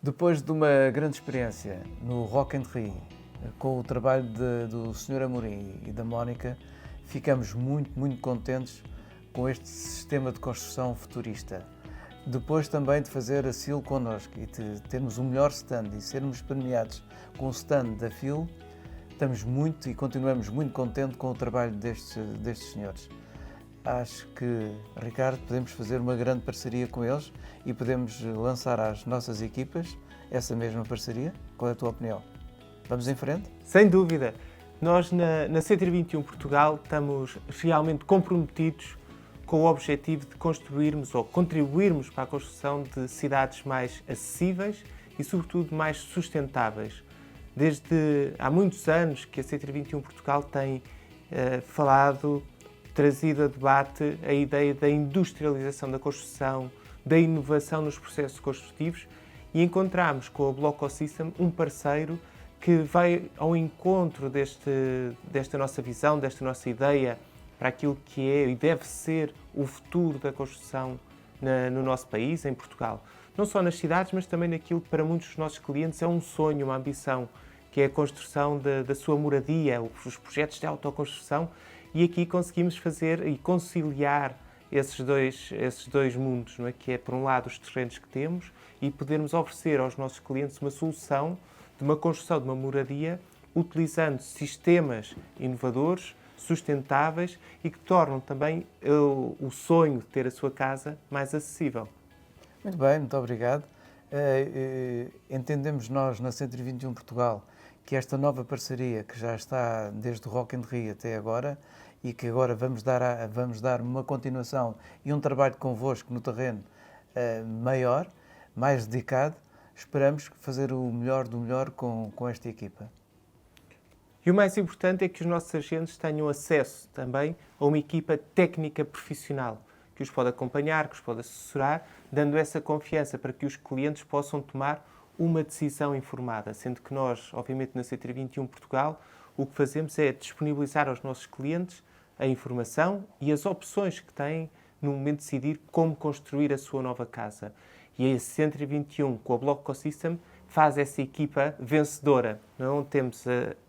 Depois de uma grande experiência no Rock in Rio, com o trabalho do Sr. Amorim e da Mónica, ficamos muito contentes com este sistema de construção futurista. Depois também de fazer a SIL connosco e de termos o melhor stand e sermos premiados com o stand da FIL, estamos muito e continuamos muito contentes com o trabalho destes senhores. Acho que, Ricardo, podemos fazer uma grande parceria com eles e podemos lançar às nossas equipas essa mesma parceria. Qual é a tua opinião? Vamos em frente? Sem dúvida. Nós na C321 Portugal estamos realmente comprometidos com o objetivo de construirmos ou contribuirmos para a construção de cidades mais acessíveis e, sobretudo, mais sustentáveis. Desde há muitos anos que a C321 Portugal tem trazido a debate a ideia da industrialização da construção, da inovação nos processos construtivos e encontramos com a Bloco System um parceiro que vai ao encontro desta nossa visão, desta nossa ideia para aquilo que é e deve ser o futuro da construção no nosso país, em Portugal. Não só nas cidades, mas também naquilo que para muitos dos nossos clientes é um sonho, uma ambição, que é a construção da sua moradia, os projetos de autoconstrução. E aqui conseguimos fazer e conciliar esses dois mundos, não é? Que é, por um lado, os terrenos que temos e podermos oferecer aos nossos clientes uma solução de uma construção de uma moradia utilizando sistemas inovadores, sustentáveis e que tornam também o sonho de ter a sua casa mais acessível. Muito bem, muito obrigado. Entendemos nós na C321 Portugal que esta nova parceria que já está desde o Rock in Rio até agora e que agora vamos dar uma continuação e um trabalho convosco no terreno maior, mais dedicado, esperamos fazer o melhor do melhor com esta equipa. E o mais importante é que os nossos agentes tenham acesso também a uma equipa técnica profissional que os pode acompanhar, que os pode assessorar, dando essa confiança para que os clientes possam tomar uma decisão informada, sendo que nós, obviamente, na C321 Portugal, o que fazemos é disponibilizar aos nossos clientes a informação e as opções que têm no momento de decidir como construir a sua nova casa. E a C321, com a Bloco System, faz essa equipa vencedora. Não temos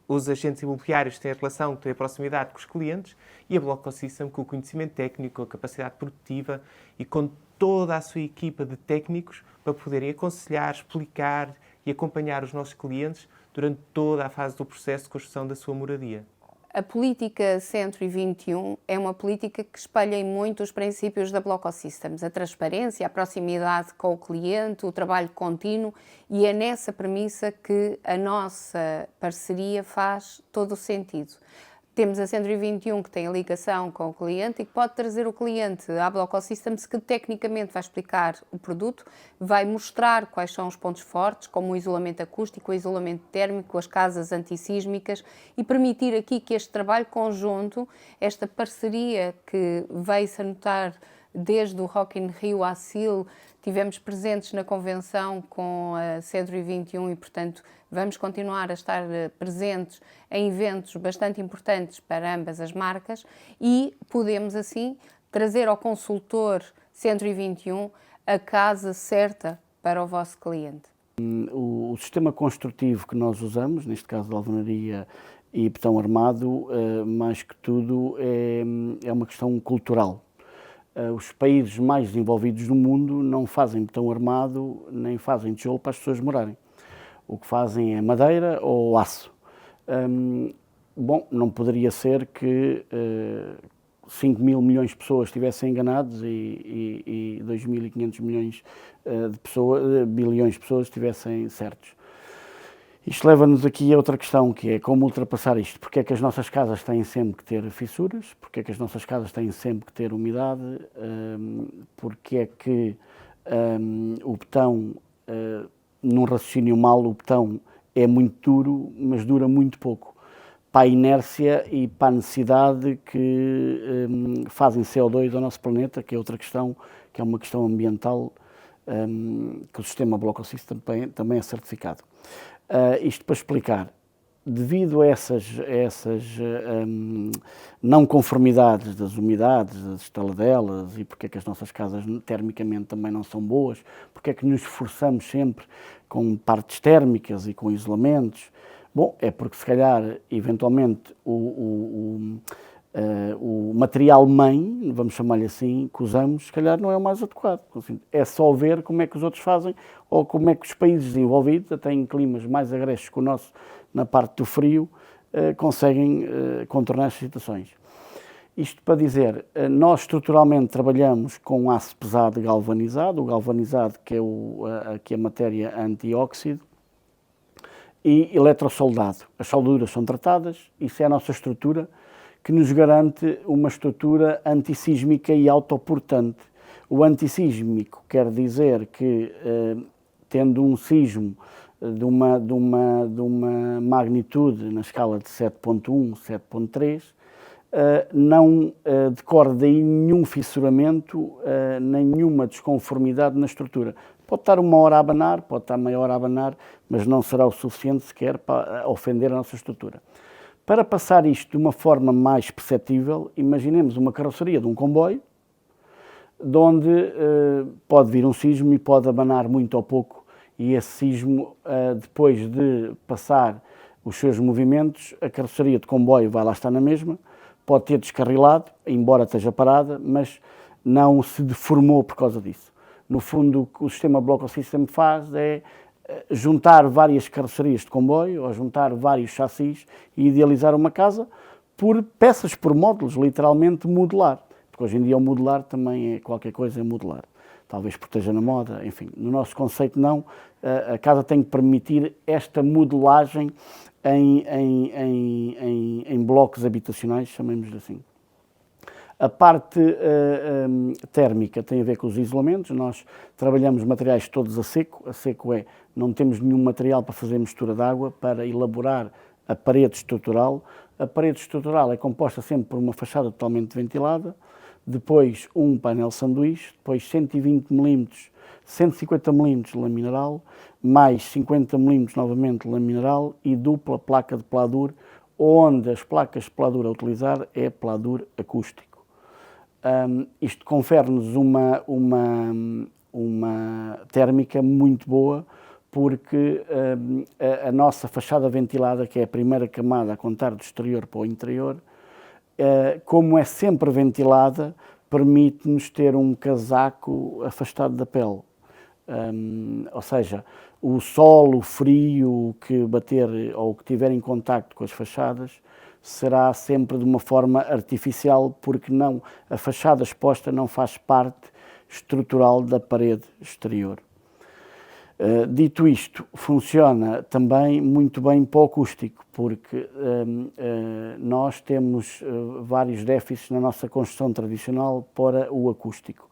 os agentes imobiliários que têm a relação, que têm a proximidade com os clientes, e a Bloco System com o conhecimento técnico, a capacidade produtiva e com toda a sua equipa de técnicos para poderem aconselhar, explicar e acompanhar os nossos clientes durante toda a fase do processo de construção da sua moradia. A política C321 é uma política que espelha muito os princípios da Bloco Systems, a transparência, a proximidade com o cliente, o trabalho contínuo, e é nessa premissa que a nossa parceria faz todo o sentido. Temos a C321 que tem a ligação com o cliente e que pode trazer o cliente à Bloco Systems, que tecnicamente vai explicar o produto, vai mostrar quais são os pontos fortes, como o isolamento acústico, o isolamento térmico, as casas antissísmicas, e permitir aqui que este trabalho conjunto, esta parceria que veio-se a notar desde o Rock in Rio à SIL, tivemos presentes na convenção com a C321 e, portanto, vamos continuar a estar presentes em eventos bastante importantes para ambas as marcas e podemos, assim, trazer ao consultor C321 a casa certa para o vosso cliente. O sistema construtivo que nós usamos, neste caso de alvenaria e betão armado, mais que tudo é uma questão cultural. Os países mais desenvolvidos do mundo não fazem betão armado nem fazem tijolo para as pessoas morarem. O que fazem é madeira ou aço. Bom, não poderia ser que 5 mil milhões de pessoas estivessem enganados e 2.500 milhões bilhões de pessoas estivessem certos. Isto leva-nos aqui a outra questão, que é como ultrapassar isto. Porque é que as nossas casas têm sempre que ter fissuras? Porque é que as nossas casas têm sempre que ter umidade? Porque é que o betão, num raciocínio mau, o betão é muito duro, mas dura muito pouco. Para a inércia e para a necessidade que fazem CO2 ao nosso planeta, que é outra questão, que é uma questão ambiental, que o sistema Bloco System também é certificado. Isto para explicar, devido a essas não conformidades das umidades, das estaladelas, e porque é que as nossas casas termicamente também não são boas, porque é que nos esforçamos sempre com partes térmicas e com isolamentos. Bom, é porque se calhar, eventualmente, o material mãe, vamos chamar-lhe assim, que usamos, se calhar não é o mais adequado. Assim, é só ver como é que os outros fazem ou como é que os países desenvolvidos, até em climas mais agressos que o nosso, na parte do frio, conseguem contornar as situações. Isto para dizer, nós estruturalmente trabalhamos com aço pesado galvanizado, o galvanizado que é a matéria anti-óxido, e eletrosoldado. As solduras são tratadas, isso é a nossa estrutura, que nos garante uma estrutura antissísmica e autoportante. O antissísmico quer dizer que, tendo um sismo de uma magnitude na escala de 7.1, 7.3, não decorre daí nenhum fissuramento, nenhuma desconformidade na estrutura. Pode estar uma hora a abanar, pode estar meia hora a abanar, mas não será o suficiente sequer para ofender a nossa estrutura. Para passar isto de uma forma mais perceptível, imaginemos uma carroceria de um comboio, de onde pode vir um sismo e pode abanar muito ou pouco, e esse sismo, depois de passar os seus movimentos, a carroceria de comboio vai lá estar na mesma, pode ter descarrilado, embora esteja parada, mas não se deformou por causa disso. No fundo, o que o sistema Block System faz é juntar várias carrocerias de comboio, ou juntar vários chassis e idealizar uma casa por peças, por módulos, literalmente modular. Porque hoje em dia o modular também é qualquer coisa, é modular. Talvez proteja na moda, enfim. No nosso conceito não, a casa tem que permitir esta modelagem em blocos habitacionais, chamemos-lhe assim. A parte térmica tem a ver com os isolamentos. Nós trabalhamos materiais todos a seco. A seco é, não temos nenhum material para fazer mistura de água, para elaborar a parede estrutural. A parede estrutural é composta sempre por uma fachada totalmente ventilada, depois um painel sanduíche, depois 120 mm, 150 mm de lã mineral, mais 50 mm novamente de lã mineral e dupla placa de pladur, onde as placas de pladur a utilizar é pladur acústico. Isto confere-nos uma térmica muito boa, porque a nossa fachada ventilada, que é a primeira camada a contar do exterior para o interior, como é sempre ventilada, permite-nos ter um casaco afastado da pele. Ou seja, o sol, o frio que bater ou que tiver em contacto com as fachadas será sempre de uma forma artificial, porque não, a fachada exposta não faz parte estrutural da parede exterior. Dito isto, funciona também muito bem para o acústico, porque nós temos vários déficits na nossa construção tradicional para o acústico.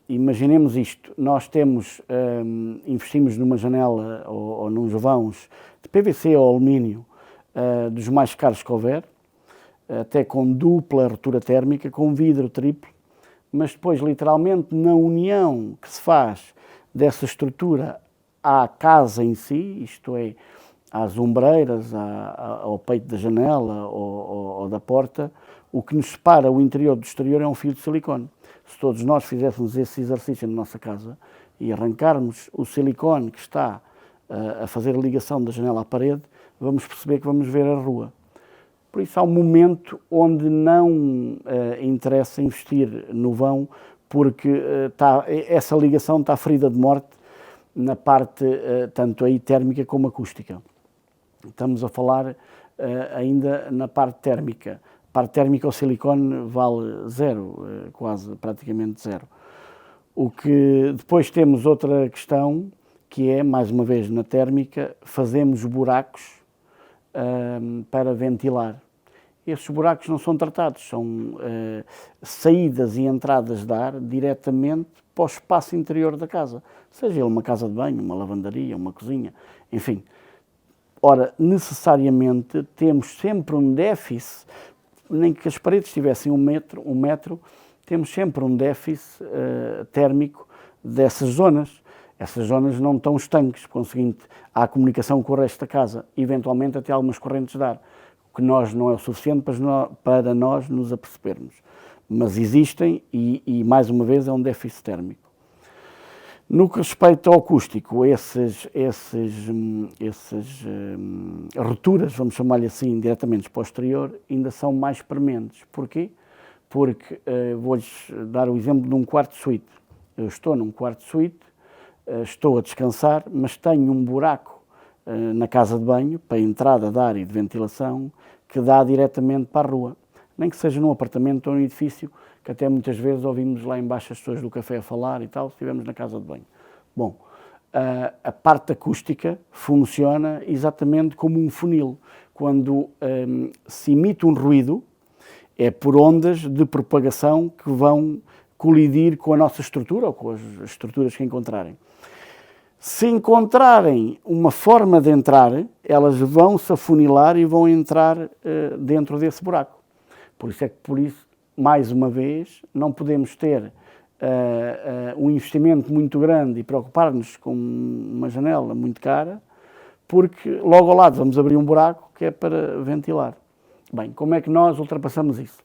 Imaginemos isto, nós investimos numa janela ou nos vãos de PVC ou alumínio, dos mais caros que houver, até com dupla ruptura térmica, com vidro triplo, mas depois, literalmente, na união que se faz dessa estrutura à casa em si, isto é, às ombreiras, ao peito da janela ou da porta, o que nos separa o interior do exterior é um fio de silicone. Se todos nós fizéssemos esse exercício na nossa casa e arrancarmos o silicone que está a fazer a ligação da janela à parede, vamos perceber que vamos ver a rua. Por isso há um momento onde não interessa investir no vão, porque essa ligação está ferida de morte na parte tanto aí térmica como acústica. Estamos a falar ainda na parte térmica. A parte térmica, o silicone vale zero, quase praticamente zero. O que depois temos outra questão, que é, mais uma vez na térmica, fazemos buracos para ventilar. Esses buracos não são tratados, são saídas e entradas de ar diretamente para o espaço interior da casa, seja ele uma casa de banho, uma lavandaria, uma cozinha, enfim. Ora, necessariamente temos sempre um déficit, nem que as paredes tivessem um metro, temos sempre um déficit térmico dessas zonas. Essas zonas não estão estanques, por conseguinte, há comunicação com o resto da casa, eventualmente até algumas correntes de ar, o que não é o suficiente para nós nos apercebermos. Mas existem e mais uma vez, é um déficit térmico. No que respeita ao acústico, essas rupturas, vamos chamar-lhe assim, diretamente para o exterior, ainda são mais prementes. Porquê? Porque, vou-lhes dar o exemplo de um quarto de suíte. Eu estou num quarto de suíte, estou a descansar, mas tenho um buraco na casa de banho, para a entrada de ar e de ventilação, que dá diretamente para a rua. Nem que seja num apartamento ou num edifício, que até muitas vezes ouvimos lá embaixo as pessoas do café a falar e tal, se estivermos na casa de banho. Bom, a parte acústica funciona exatamente como um funil. Quando se emite um ruído, é por ondas de propagação que vão colidir com a nossa estrutura ou com as estruturas que encontrarem. Se encontrarem uma forma de entrar, elas vão se afunilar e vão entrar dentro desse buraco. Por isso, mais uma vez, não podemos ter um investimento muito grande e preocupar-nos com uma janela muito cara, porque logo ao lado vamos abrir um buraco que é para ventilar. Bem, como é que nós ultrapassamos isso?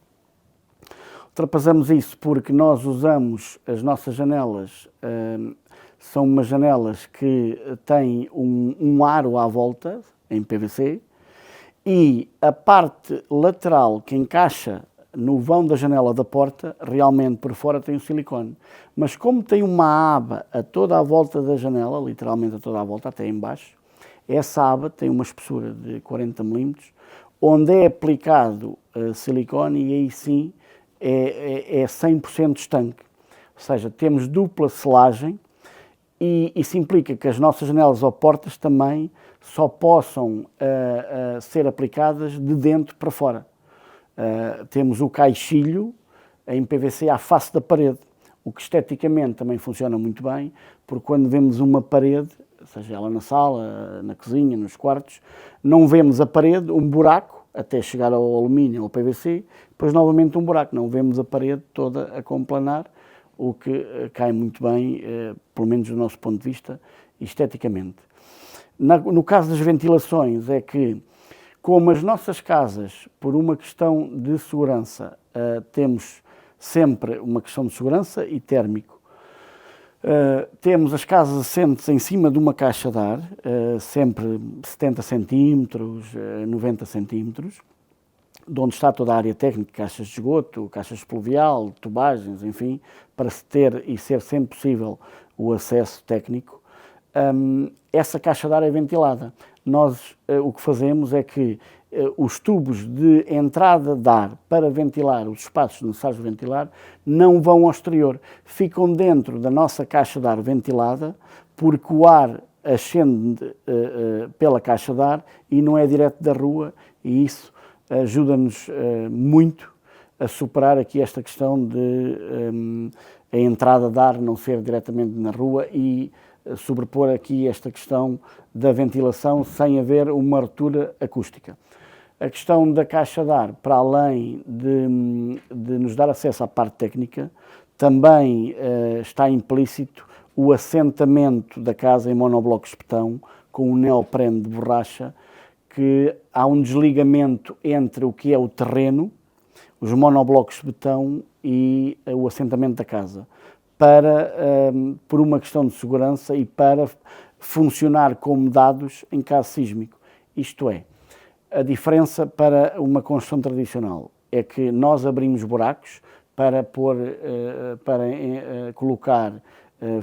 Ultrapassamos isso porque nós usamos as nossas janelas, são umas janelas que têm um aro à volta, em PVC, e a parte lateral que encaixa no vão da janela da porta, realmente por fora tem o silicone. Mas como tem uma aba a toda a volta da janela, literalmente a toda a volta, até em baixo, essa aba tem uma espessura de 40 mm, onde é aplicado silicone e aí sim é 100% estanque. Ou seja, temos dupla selagem e isso implica que as nossas janelas ou portas também só possam ser aplicadas de dentro para fora. Temos o caixilho em PVC à face da parede, o que esteticamente também funciona muito bem, porque quando vemos uma parede, seja ela na sala, na cozinha, nos quartos, não vemos a parede, um buraco, até chegar ao alumínio ou ao PVC, depois novamente um buraco, não vemos a parede toda a complanar, o que cai muito bem, pelo menos do nosso ponto de vista, esteticamente. No caso das ventilações, é que, como as nossas casas, por uma questão de segurança, temos sempre uma questão de segurança e térmico, temos as casas assentes em cima de uma caixa de ar, sempre 70 centímetros, 90 centímetros, de onde está toda a área técnica, caixas de esgoto, caixas de pluvial, tubagens, enfim, para se ter e ser sempre possível o acesso técnico. Essa caixa de ar é ventilada. Nós o que fazemos é que os tubos de entrada de ar para ventilar os espaços necessários de ventilar não vão ao exterior, ficam dentro da nossa caixa de ar ventilada, porque o ar ascende pela caixa de ar e não é direto da rua, e isso ajuda-nos muito a superar aqui esta questão de a entrada de ar não ser diretamente na rua e sobrepor aqui esta questão da ventilação sem haver uma ruptura acústica. A questão da caixa de ar, para além de nos dar acesso à parte técnica, também está implícito o assentamento da casa em monoblocos de betão com um neoprene de borracha, que há um desligamento entre o que é o terreno, os monoblocos de betão e o assentamento da casa, por uma questão de segurança e para funcionar como dados em caso sísmico. Isto é, a diferença para uma construção tradicional é que nós abrimos buracos para colocar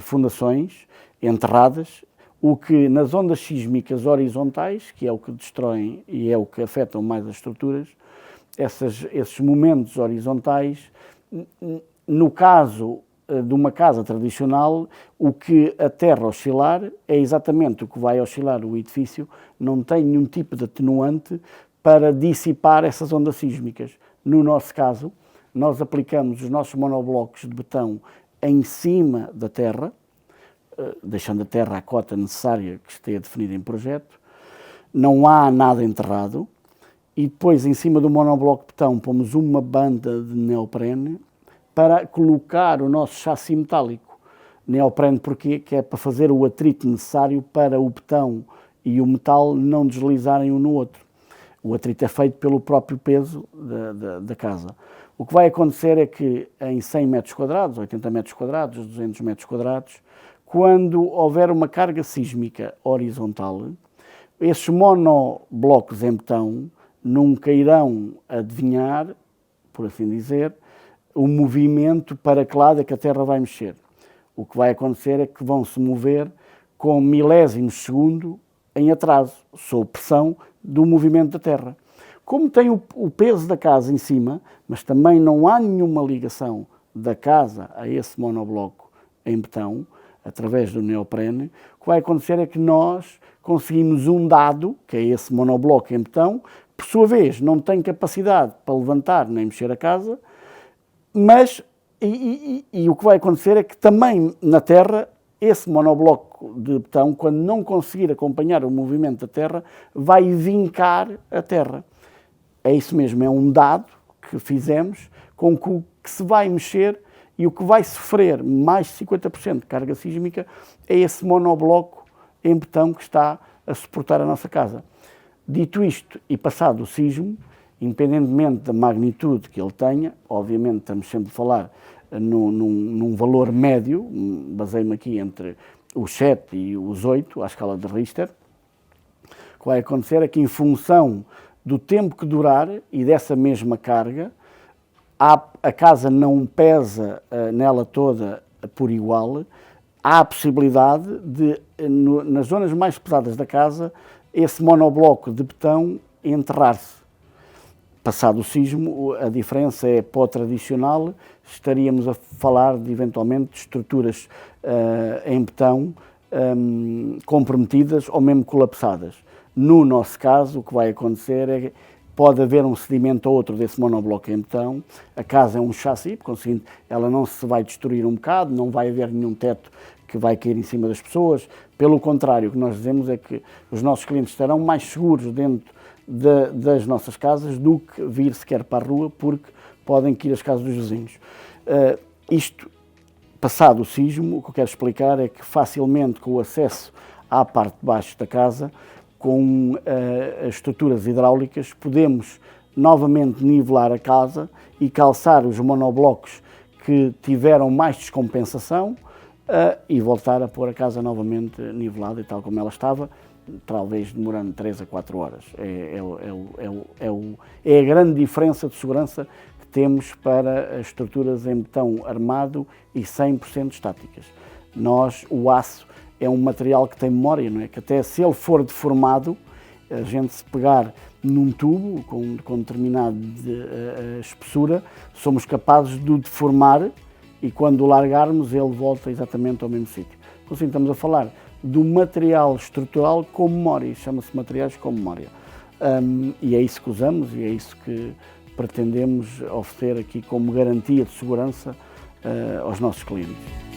fundações enterradas, o que nas ondas sísmicas horizontais, que é o que destroem e é o que afetam mais as estruturas, esses momentos horizontais, no caso de uma casa tradicional, o que a terra oscilar é exatamente o que vai oscilar o edifício, não tem nenhum tipo de atenuante para dissipar essas ondas sísmicas. No nosso caso, nós aplicamos os nossos monoblocos de betão em cima da terra, deixando a terra à cota necessária que esteja definida em projeto, não há nada enterrado, e depois em cima do monobloco de betão pomos uma banda de neoprene para colocar o nosso chassi metálico. Neoprene porquê? Que é para fazer o atrito necessário para o betão e o metal não deslizarem um no outro. O atrito é feito pelo próprio peso da casa. O que vai acontecer é que em 100 metros quadrados, 80 metros quadrados, 200 metros quadrados, quando houver uma carga sísmica horizontal, esses monoblocos em betão nunca irão adivinhar, por assim dizer, o movimento para que lado é que a Terra vai mexer. O que vai acontecer é que vão se mover com milésimos de segundo em atraso, sob pressão do movimento da Terra. Como tem o peso da casa em cima, mas também não há nenhuma ligação da casa a esse monobloco em betão, através do neoprene, o que vai acontecer é que nós conseguimos um dado, que é esse monobloco em betão, por sua vez não tem capacidade para levantar nem mexer a casa, mas o que vai acontecer é que também na Terra, esse monobloco de betão, quando não conseguir acompanhar o movimento da Terra, vai vincar a Terra. É isso mesmo, é um dado que fizemos com que o que se vai mexer e o que vai sofrer mais de 50% de carga sísmica é esse monobloco em betão que está a suportar a nossa casa. Dito isto, e passado o sismo, independentemente da magnitude que ele tenha, obviamente estamos sempre a falar num valor médio, basei-me aqui entre os 7 e os 8, à escala de Richter, o que vai acontecer é que em função do tempo que durar e dessa mesma carga, a casa não pesa nela toda por igual, há a possibilidade de, nas zonas mais pesadas da casa, esse monobloco de betão enterrar-se. Passado o sismo, a diferença é, para o tradicional, estaríamos a falar de, eventualmente, de estruturas em betão comprometidas ou mesmo colapsadas. No nosso caso, o que vai acontecer é que pode haver um sedimento ou outro desse monobloco em betão, a casa é um chassi, por conseguinte, ela não se vai destruir um bocado, não vai haver nenhum teto que vai cair em cima das pessoas. Pelo contrário, o que nós dizemos é que os nossos clientes estarão mais seguros dentro das nossas casas do que vir sequer para a rua, porque podem cair as casas dos vizinhos. Isto, passado o sismo, o que eu quero explicar é que facilmente com o acesso à parte de baixo da casa, com as estruturas hidráulicas, podemos novamente nivelar a casa e calçar os monoblocos que tiveram mais descompensação e voltar a pôr a casa novamente nivelada e tal como ela estava, talvez demorando 3 a 4 horas. É a grande diferença de segurança que temos para as estruturas em betão armado e 100% estáticas. O aço é um material que tem memória, não é? Que até se ele for deformado, a gente se pegar num tubo com determinada espessura, somos capazes de o deformar e quando o largarmos ele volta exatamente ao mesmo sítio. Então, assim, estamos a falar do material estrutural com memória, chama-se materiais com memória. E é isso que usamos e é isso que pretendemos oferecer aqui como garantia de segurança aos nossos clientes.